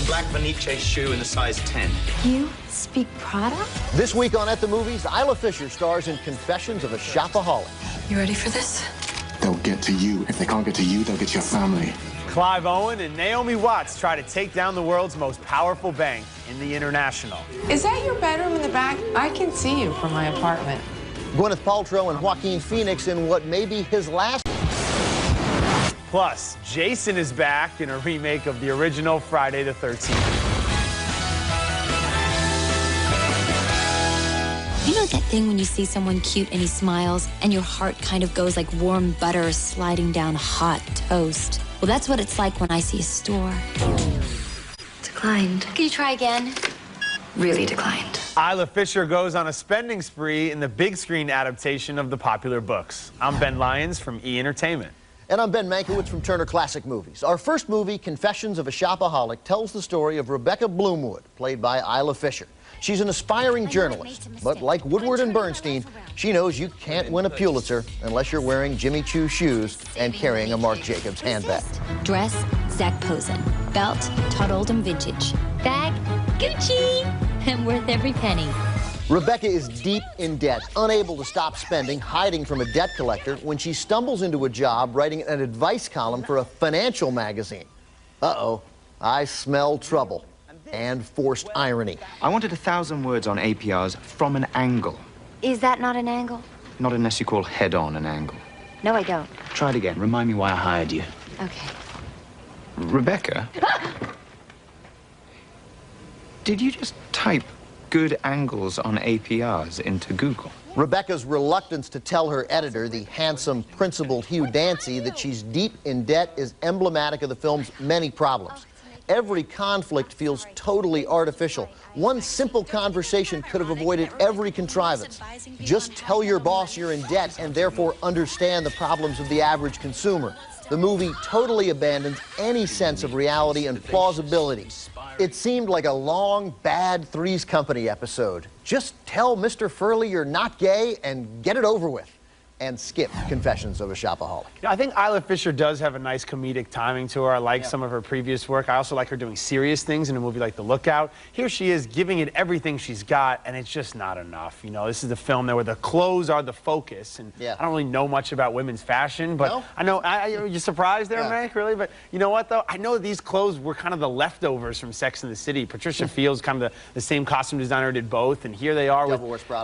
black Vanice shoe in a size 10. You speak Prada? This week on At the Movies, Isla Fisher stars in Confessions of a Shopaholic. You ready for this? They'll get to you. If they can't get to you, they'll get to your family. Clive Owen and Naomi Watts try to take down the world's most powerful bank in the International. Is that your bedroom in the back? I can see you from my apartment. Gwyneth Paltrow and Joaquin Phoenix in what may be his last. Plus, Jason is back in a remake of the original Friday the 13th. You know that thing when you see someone cute and he smiles and your heart kind of goes like warm butter sliding down hot toast? Well, that's what it's like when I see a store. Declined. Can you try again? Really declined. Isla Fisher goes on a spending spree in the big screen adaptation of the popular books. I'm Ben Lyons from E! Entertainment. And I'm Ben Mankiewicz from Turner Classic Movies. Our first movie, Confessions of a Shopaholic, tells the story of Rebecca Bloomwood, played by Isla Fisher. She's an aspiring journalist, but like Woodward and Bernstein, she knows you can't win a Pulitzer unless you're wearing Jimmy Choo shoes and carrying a Marc Jacobs handbag. Dress, Zach Posen. Belt, Todd Oldham Vintage. Bag, Gucci. And worth every penny. Rebecca is deep in debt, unable to stop spending, hiding from a debt collector when she stumbles into a job writing an advice column for a financial magazine. Uh-oh, I smell trouble and forced irony. I wanted 1,000 words on APRs from an angle. Is that not an angle? Not unless you call head-on an angle. No, I don't. Try it again. Remind me why I hired you. Okay. Rebecca? Did you just type good angles on APRs into Google? Rebecca's reluctance to tell her editor, the handsome, principled Hugh Dancy, that she's deep in debt is emblematic of the film's many problems. Every conflict feels totally artificial. One simple conversation could have avoided every contrivance. Just tell your boss you're in debt and therefore understand the problems of the average consumer. The movie totally abandons any sense of reality and plausibility. It seemed like a long, bad Three's Company episode. Just tell Mr. Furley you're not gay and get it over with. And skip Confessions of a Shopaholic. You know, I think Isla Fisher does have a nice comedic timing to her. I like some of her previous work. I also like her doing serious things in a movie like The Lookout. Here she is giving it everything she's got, and it's just not enough. You know, this is the film there where the clothes are the focus, and I don't really know much about women's fashion, but I know, you're surprised there, Meg, really? But you know what, though? I know these clothes were kind of the leftovers from Sex and the City. Patricia Field's kind of the same costume designer did both, and here they are with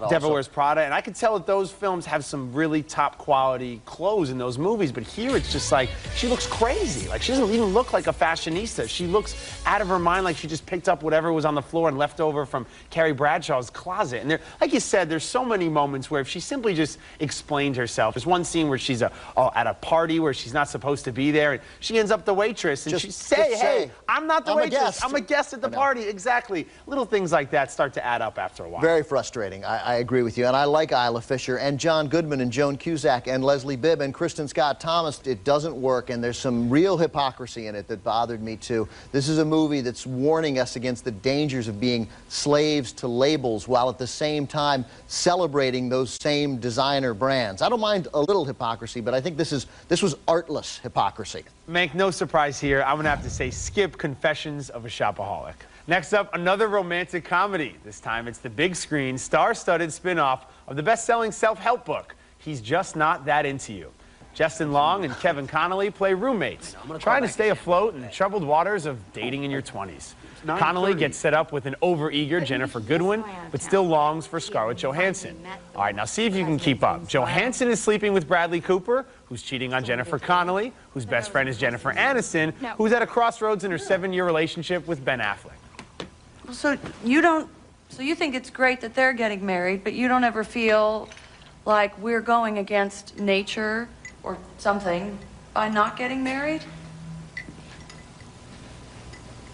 Devil Wears Prada, and I could tell that those films have some really top quality clothes in those movies, but here it's just like she looks crazy. Like she doesn't even look like a fashionista. She looks out of her mind, like she just picked up whatever was on the floor and left over from Carrie Bradshaw's closet. And there, like you said, there's so many moments where if she simply just explained herself. There's one scene where she's at a party where she's not supposed to be there, and she ends up the waitress, and she say, "Hey, I'm not the waitress. I'm a guest at the party." Exactly. Little things like that start to add up after a while. Very frustrating. I agree with you, and I like Isla Fisher and John Goodman and Joan Cusack and Leslie Bibb and Kristen Scott Thomas. It doesn't work, and there's some real hypocrisy in it that bothered me too. This is a movie that's warning us against the dangers of being slaves to labels while at the same time celebrating those same designer brands. I don't mind a little hypocrisy, but I think this was artless hypocrisy. Make no surprise here, I'm gonna have to say skip Confessions of a Shopaholic. Next up, another romantic comedy. This time it's the big screen, star-studded spin-off of the best-selling self-help book, He's Just Not That Into You. Justin Long and Kevin Connolly play roommates, trying to stay afloat in the troubled waters of dating in your 20s. Connolly gets set up with an overeager Jennifer Goodwin, but still longs for Scarlett Johansson. All right, now see if you can keep up. Johansson is sleeping with Bradley Cooper, who's cheating on Jennifer Connelly, whose best friend is Jennifer Aniston, who's at a crossroads in her 7-year relationship with Ben Affleck. So you think it's great that they're getting married, but you don't ever feel like we're going against nature or something by not getting married?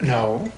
No.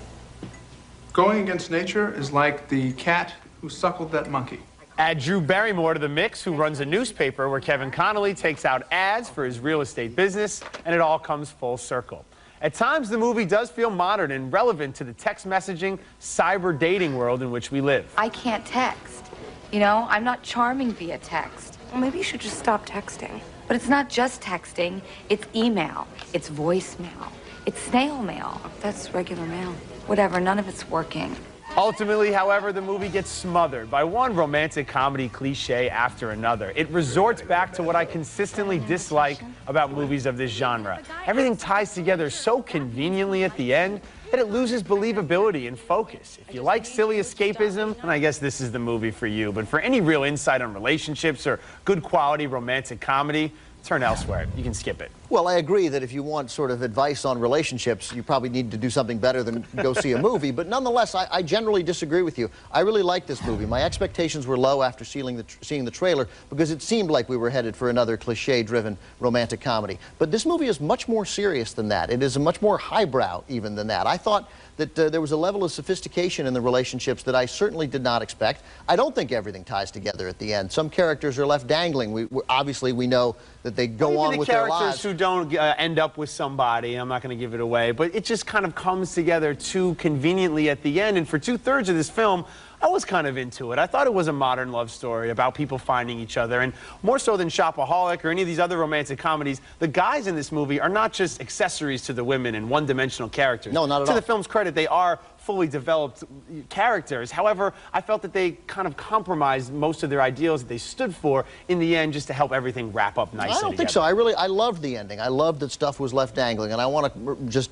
Going against nature is like the cat who suckled that monkey. Add Drew Barrymore to the mix, who runs a newspaper where Kevin Connolly takes out ads for his real estate business, and it all comes full circle. At times, the movie does feel modern and relevant to the text messaging, cyber dating world in which we live. I can't text. You know, I'm not charming via text. Well, maybe you should just stop texting. But it's not just texting, it's email, it's voicemail, it's snail mail. That's regular mail. whatever, none of it's working. Ultimately, however, the movie gets smothered by one romantic comedy cliche after another. It resorts back to what I consistently dislike about movies of this genre. Everything ties together so conveniently at the end that it loses believability and focus. If you like silly escapism, then I guess this is the movie for you. But for any real insight on relationships or good quality romantic comedy, turn elsewhere. You can skip it. Well, I agree that if you want sort of advice on relationships, you probably need to do something better than go see a movie. But nonetheless, I generally disagree with you. I really like this movie. My expectations were low after seeing the trailer because it seemed like we were headed for another cliche-driven romantic comedy. But this movie is much more serious than that. It is much more highbrow even than that. I thought that there was a level of sophistication in the relationships that I certainly did not expect. I don't think everything ties together at the end. Some characters are left dangling. Obviously, we know that they go on with their lives. Who don't end up with somebody, I'm not going to give it away, but it just kind of comes together too conveniently at the end. And for 2/3 of this film, I was kind of into it. I thought it was a modern love story about people finding each other. And more so than Shopaholic or any of these other romantic comedies, the guys in this movie are not just accessories to the women and one-dimensional characters. No, not at all. To the film's credit, they are fully developed characters. However, I felt that they kind of compromised most of their ideals that they stood for in the end just to help everything wrap up nicely. I don't think so. I loved the ending. I loved that stuff was left dangling. And I want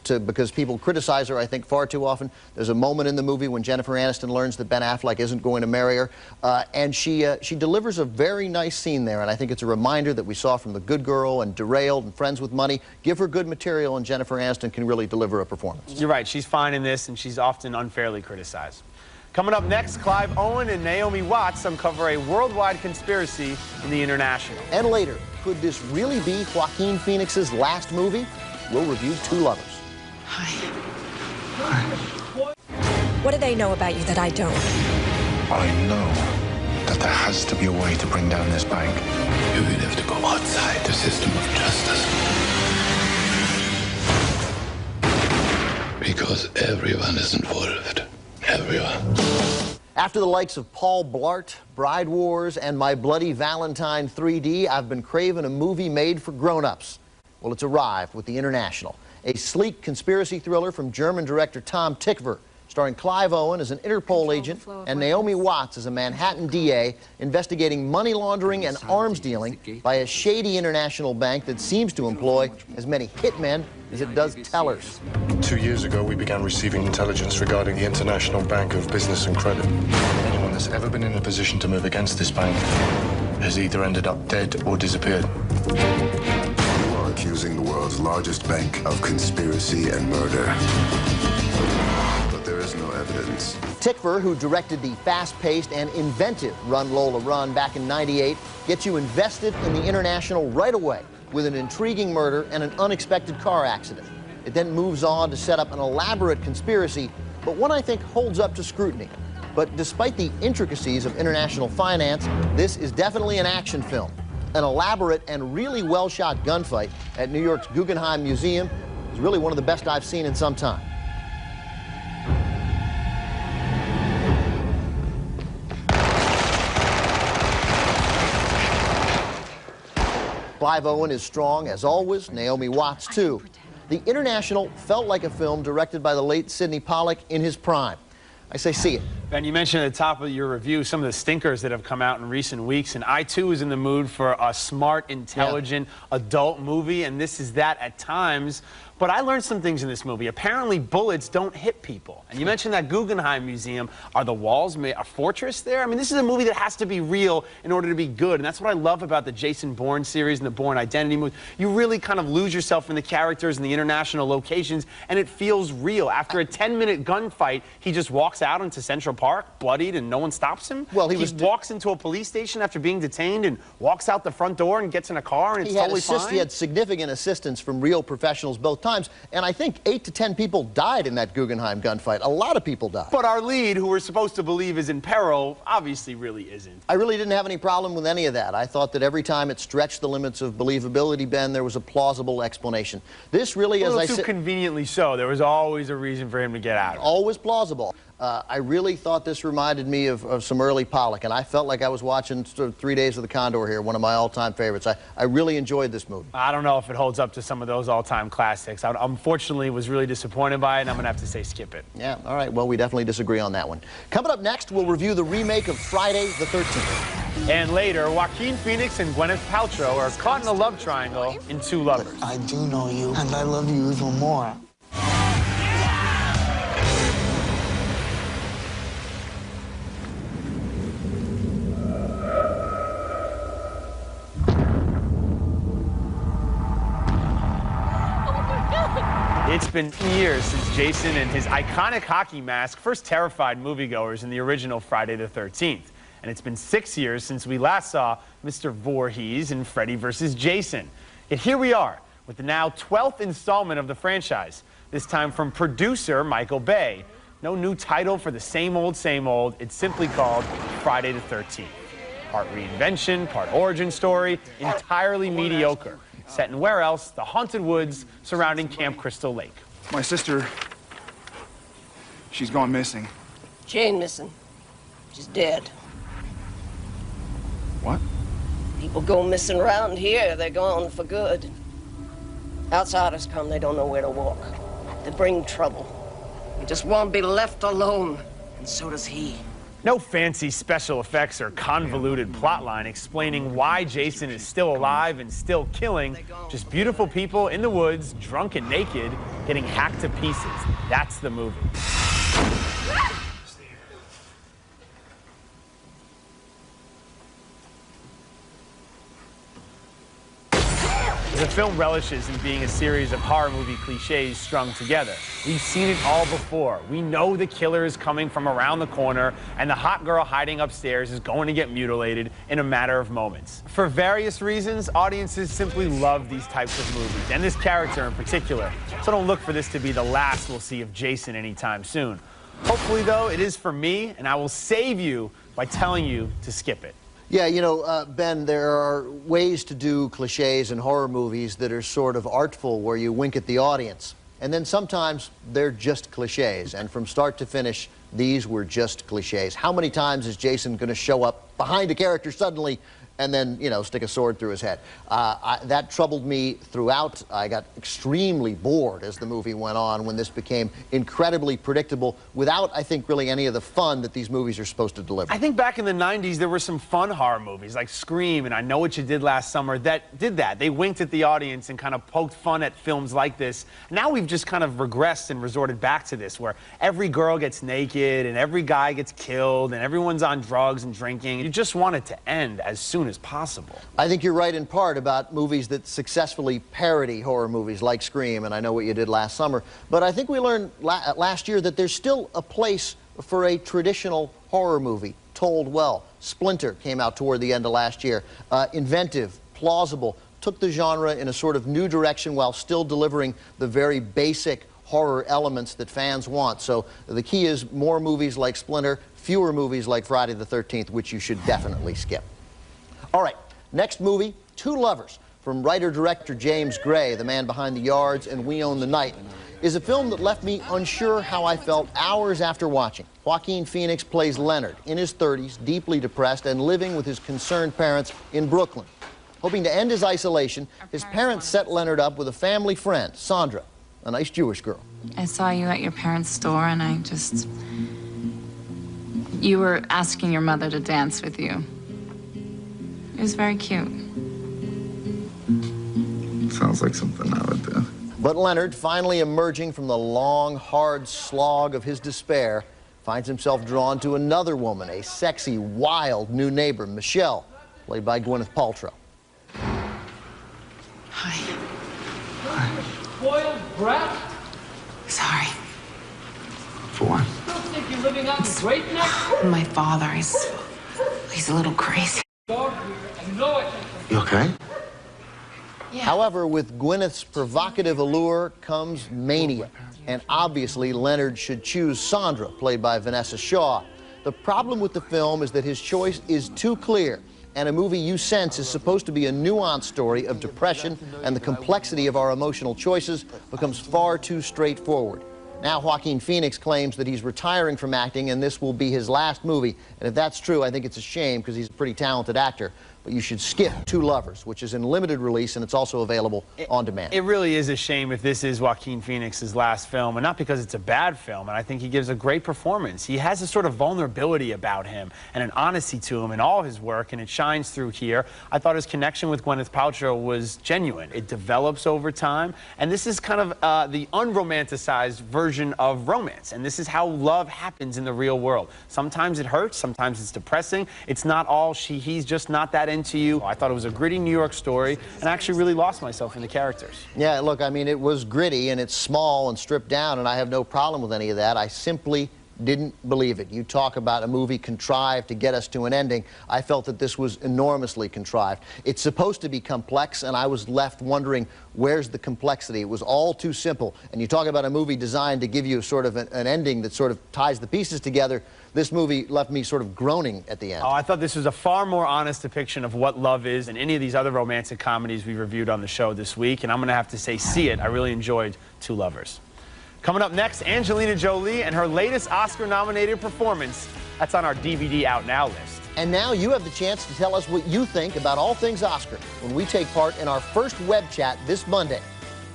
to, because people criticize her, I think, far too often. There's a moment in the movie when Jennifer Aniston learns that Ben Affleck isn't going to marry her. And she delivers a very nice scene there. And I think it's a reminder that we saw from The Good Girl and Derailed and Friends with Money. Give her good material and Jennifer Aniston can really deliver a performance. You're right. She's fine in this, and she's often unfairly criticized. Coming up next, Clive Owen and Naomi Watts uncover a worldwide conspiracy in the international. And later, could this really be Joaquin Phoenix's last movie? We'll review Two Lovers. Hi. What do they know about you that I don't? I know that there has to be a way to bring down this bank. You will have to go outside the system of justice. Because everyone is involved. Everyone. After the likes of Paul Blart, Bride Wars, and My Bloody Valentine 3D, I've been craving a movie made for grown-ups. Well, it's arrived with The International, a sleek conspiracy thriller from German director Tom Tykwer, starring Clive Owen as an Interpol agent and Naomi Watts as a Manhattan DA investigating money laundering and arms dealing by a shady international bank that seems to employ as many hitmen as it does tellers. 2 years ago, we began receiving intelligence regarding the International Bank of Business and Credit. Anyone that's ever been in a position to move against this bank has either ended up dead or disappeared. You are accusing the world's largest bank of conspiracy and murder. There is no evidence. Tykwer, who directed the fast-paced and inventive Run Lola Run back in '98, gets you invested in the International right away with an intriguing murder and an unexpected car accident. It then moves on to set up an elaborate conspiracy, but one I think holds up to scrutiny. But despite the intricacies of international finance, this is definitely an action film. An elaborate and really well-shot gunfight at New York's Guggenheim Museum is really one of the best I've seen in some time. Clive Owen is strong, as always. Naomi Watts, too. The International felt like a film directed by the late Sidney Pollack in his prime. I say see it. Ben, you mentioned at the top of your review some of the stinkers that have come out in recent weeks, and I, too, was in the mood for a smart, intelligent, adult movie, and this is that at times. But I learned some things in this movie. Apparently, bullets don't hit people. And you mentioned that Guggenheim Museum. Are the walls a fortress there? I mean, this is a movie that has to be real in order to be good. And that's what I love about the Jason Bourne series and the Bourne Identity movie. You really kind of lose yourself in the characters and the international locations, and it feels real. After a 10-minute gunfight, he just walks out into Central Park, bloodied, and no one stops him. Well, he walks into a police station after being detained and walks out the front door and gets in a car, and it's totally fine. He had significant assistance from real professionals both times, and I think 8 to 10 people died in that Guggenheim gunfight. A lot of people died. But our lead, who we're supposed to believe is in peril, obviously really isn't. I really didn't have any problem with any of that. I thought that every time it stretched the limits of believability, Ben, there was a plausible explanation. This really, as I said, too conveniently so. There was always a reason for him to get out. Always plausible. I really thought this reminded me of some early Pollock, and I felt like I was watching sort of 3 Days of the Condor here, one of my all-time favorites. I really enjoyed this movie. I don't know if it holds up to some of those all-time classics. I unfortunately was really disappointed by it, and I'm going to have to say skip it. Yeah, all right. Well, we definitely disagree on that one. Coming up next, we'll review the remake of Friday the 13th. And later, Joaquin Phoenix and Gwyneth Paltrow are caught in a love triangle in Two Lovers. I do know you, and I love you even more. It's been years since Jason and his iconic hockey mask first terrified moviegoers in the original Friday the 13th. And it's been 6 years since we last saw Mr. Voorhees in Freddy vs. Jason. Yet here we are with the now 12th installment of the franchise, this time from producer Michael Bay. No new title for the same old, it's simply called Friday the 13th. Part reinvention, part origin story, entirely mediocre. Set in where else? The haunted woods surrounding Camp Crystal Lake. My sister, she's gone missing. She ain't missing. She's dead. What? People go missing around here, they're gone for good. Outsiders come, they don't know where to walk. They bring trouble. They just won't be left alone, and so does he. No fancy special effects or convoluted plotline explaining why Jason is still alive and still killing. Just beautiful people in the woods, drunk and naked, getting hacked to pieces. That's the movie. The film relishes in being a series of horror movie cliches strung together. We've seen it all before. We know the killer is coming from around the corner, and the hot girl hiding upstairs is going to get mutilated in a matter of moments. For various reasons, audiences simply love these types of movies, and this character in particular. So don't look for this to be the last we'll see of Jason anytime soon. Hopefully, though, it is for me, and I will save you by telling you to skip it. Yeah, you know, Ben, there are ways to do cliches in horror movies that are sort of artful, where you wink at the audience. And then sometimes they're just cliches. And from start to finish, these were just cliches. How many times is Jason going to show up behind a character suddenly and then, you know, stick a sword through his head? That troubled me throughout. I got extremely bored as the movie went on when this became incredibly predictable without, I think, really any of the fun that these movies are supposed to deliver. I think back in the 90s, there were some fun horror movies like Scream and I Know What You Did Last Summer that did that. They winked at the audience and kind of poked fun at films like this. Now we've just kind of regressed and resorted back to this, where every girl gets naked and every guy gets killed and everyone's on drugs and drinking. You just want it to end as soon as possible. I think you're right in part about movies that successfully parody horror movies like Scream and I Know What You Did Last Summer, but I think we learned last year that there's still a place for a traditional horror movie told well. Splinter came out toward the end of last year. Inventive, plausible, took the genre in a sort of new direction while still delivering the very basic horror elements that fans want. So the key is more movies like Splinter, fewer movies like Friday the 13th, which you should definitely skip. All right, next movie, Two Lovers, from writer-director James Gray, the man behind The Yards and We Own the Night, is a film that left me unsure how I felt hours after watching. Joaquin Phoenix plays Leonard, in his 30s, deeply depressed and living with his concerned parents in Brooklyn. Hoping to end his isolation, his parents set Leonard up with a family friend, Sandra, a nice Jewish girl. I saw you at your parents' store, and you were asking your mother to dance with you. It was very cute. Sounds like something I would do. But Leonard, finally emerging from the long, hard slog of his despair, finds himself drawn to another woman, a sexy, wild new neighbor, Michelle, played by Gwyneth Paltrow. Hi. Spoiled brat. Sorry. For what? Don't think you're living out in Great Neck? My father, he's a little crazy. Dog here, I know it. You okay? Yeah. However, with Gwyneth's provocative allure comes mania. And obviously, Leonard should choose Sandra, played by Vanessa Shaw. The problem with the film is that his choice is too clear, and a movie you sense is supposed to be a nuanced story of depression, and the complexity of our emotional choices becomes far too straightforward. Now Joaquin Phoenix claims that he's retiring from acting and this will be his last movie. And if that's true, I think it's a shame because he's a pretty talented actor. But you should skip Two Lovers, which is in limited release and it's also available on demand. It really is a shame if this is Joaquin Phoenix's last film, and not because it's a bad film, and I think he gives a great performance. He has a sort of vulnerability about him and an honesty to him in all his work, and it shines through here. I thought his connection with Gwyneth Paltrow was genuine. It develops over time, and this is kind of the unromanticized version of romance, and this is how love happens in the real world. Sometimes it hurts, sometimes it's depressing. It's not all he's just not that into you. I thought it was a gritty New York story, and I actually really lost myself in the characters. Yeah, look, I mean, it was gritty and it's small and stripped down, and I have no problem with any of that. I simply didn't believe it. You talk about a movie contrived to get us to an ending. I felt that this was enormously contrived. It's supposed to be complex, and I was left wondering, where's the complexity? It was all too simple. And you talk about a movie designed to give you sort of an ending that sort of ties the pieces together. This movie left me sort of groaning at the end. Oh, I thought this was a far more honest depiction of what love is than any of these other romantic comedies we reviewed on the show this week. And I'm going to have to say, see it. I really enjoyed Two Lovers. Coming up next, Angelina Jolie and her latest Oscar-nominated performance. That's on our DVD Out Now list. And now you have the chance to tell us what you think about all things Oscar when we take part in our first web chat this Monday.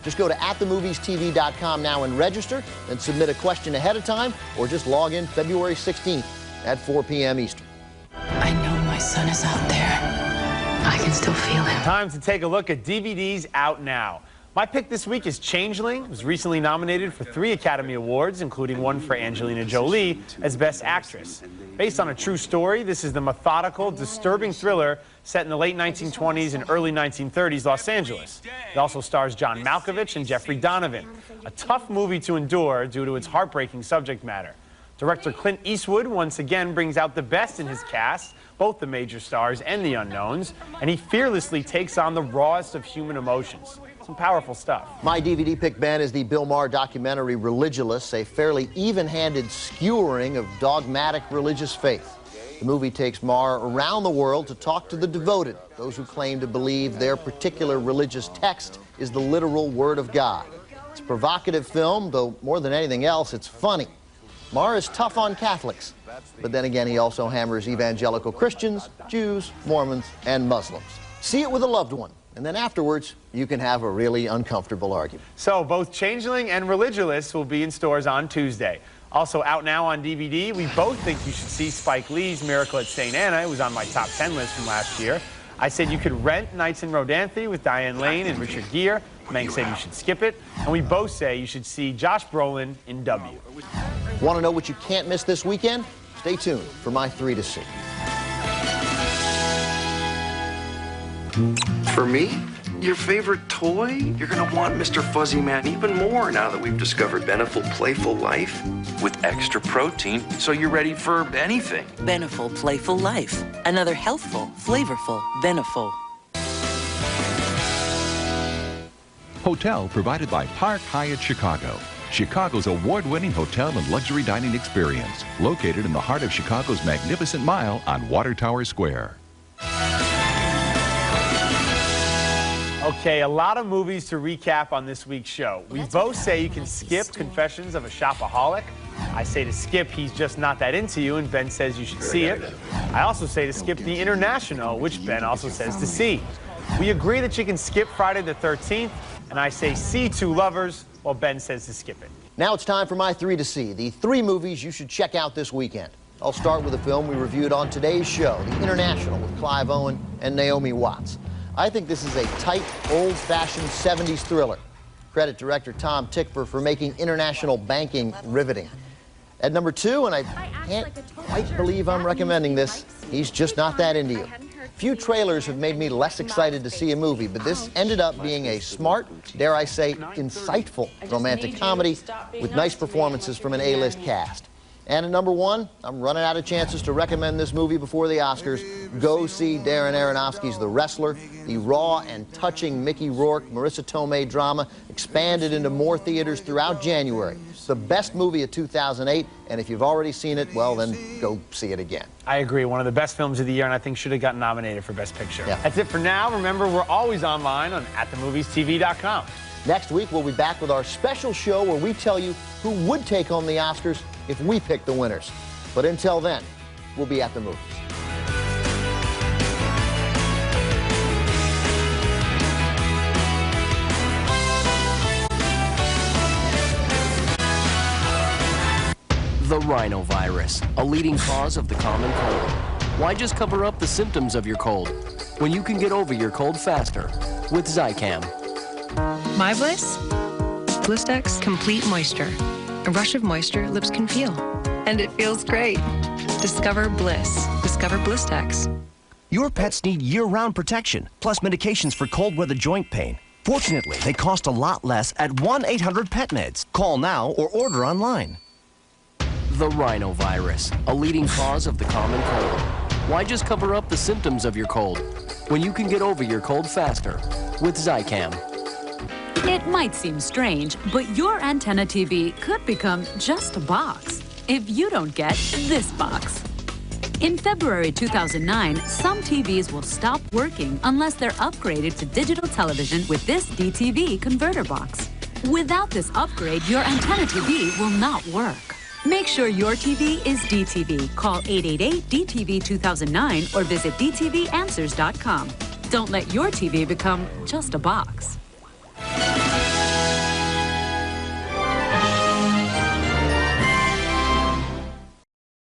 Just go to atthemoviestv.com now and register, then submit a question ahead of time, or just log in February 16th at 4 p.m. Eastern. I know my son is out there. I can still feel him. Time to take a look at DVDs Out Now. My pick this week is Changeling. It was recently nominated for 3 Academy Awards, including one for Angelina Jolie as Best Actress. Based on a true story, this is the methodical, disturbing thriller set in the late 1920s and early 1930s Los Angeles. It also stars John Malkovich and Jeffrey Donovan. A tough movie to endure due to its heartbreaking subject matter. Director Clint Eastwood once again brings out the best in his cast, both the major stars and the unknowns, and he fearlessly takes on the rawest of human emotions. Some powerful stuff. My DVD pick, Ben, is the Bill Maher documentary Religulous, a fairly even-handed skewering of dogmatic religious faith. The movie takes Maher around the world to talk to the devoted, those who claim to believe their particular religious text is the literal Word of God. It's a provocative film, though more than anything else, it's funny. Maher is tough on Catholics, but then again, he also hammers evangelical Christians, Jews, Mormons, and Muslims. See it with a loved one, and then afterwards, you can have a really uncomfortable argument. So both Changeling and Religulous will be in stores on Tuesday. Also out now on DVD, we both think you should see Spike Lee's Miracle at St. Anna. It was on my top 10 list from last year. I said you could rent Nights in Rodanthe with Diane Lane and Richard Gere. Mank said you should skip it. And we both say you should see Josh Brolin in W. Want to know what you can't miss this weekend? Stay tuned for my 3 to see. For me, your favorite toy? You're gonna want Mr. Fuzzy Man even more now that we've discovered Beneful Playful Life with extra protein, so you're ready for anything. Beneful Playful Life. Another healthful, flavorful Beneful. Hotel provided by Park Hyatt Chicago. Chicago's award-winning hotel and luxury dining experience. Located in the heart of Chicago's Magnificent Mile on Water Tower Square. Okay, a lot of movies to recap on this week's show. We both say you can skip Confessions of a Shopaholic. I say to skip He's Just Not That Into You, and Ben says you should see it. I also say to skip The International, which Ben also says to see. We agree that you can skip Friday the 13th, and I say see Two Lovers, while Ben says to skip it. Now it's time for my 3 to see, the 3 movies you should check out this weekend. I'll start with a film we reviewed on today's show, The International, with Clive Owen and Naomi Watts. I think this is a tight, old-fashioned 70s thriller. Credit director Tom Tykwer for making international banking riveting. At number 2, and I can't quite believe I'm recommending this, He's Just Not That Into You. Few trailers have made me less excited to see a movie, but this ended up being a smart, dare I say, insightful romantic comedy with nice performances from an A-list cast. And at number 1, I'm running out of chances to recommend this movie before the Oscars. Go see Darren Aronofsky's The Wrestler, the raw and touching Mickey Rourke, Marissa Tomei drama, expanded into more theaters throughout January. It's the best movie of 2008, and if you've already seen it, well, then go see it again. I agree. One of the best films of the year, and I think should have gotten nominated for Best Picture. Yeah. That's it for now. Remember, we're always online on atthemoviestv.com. Next week, we'll be back with our special show where we tell you who would take home the Oscars if we picked the winners. But until then, we'll be at the movies. The rhinovirus, a leading cause of the common cold. Why just cover up the symptoms of your cold when you can get over your cold faster with Zicam? My Bliss? Blistex Complete Moisture. A rush of moisture lips can feel. And it feels great. Discover Bliss. Discover Blistex. Your pets need year-round protection, plus medications for cold weather joint pain. Fortunately, they cost a lot less at 1-800-PET-MEDS. Call now or order online. The rhinovirus, a leading cause of the common cold. Why just cover up the symptoms of your cold when you can get over your cold faster with Zicam? It might seem strange, but your antenna TV could become just a box if you don't get this box. In February 2009, some TVs will stop working unless they're upgraded to digital television with this DTV converter box. Without this upgrade, your antenna TV will not work. Make sure your TV is DTV. Call 888-DTV-2009 or visit dtvanswers.com. Don't let your TV become just a box.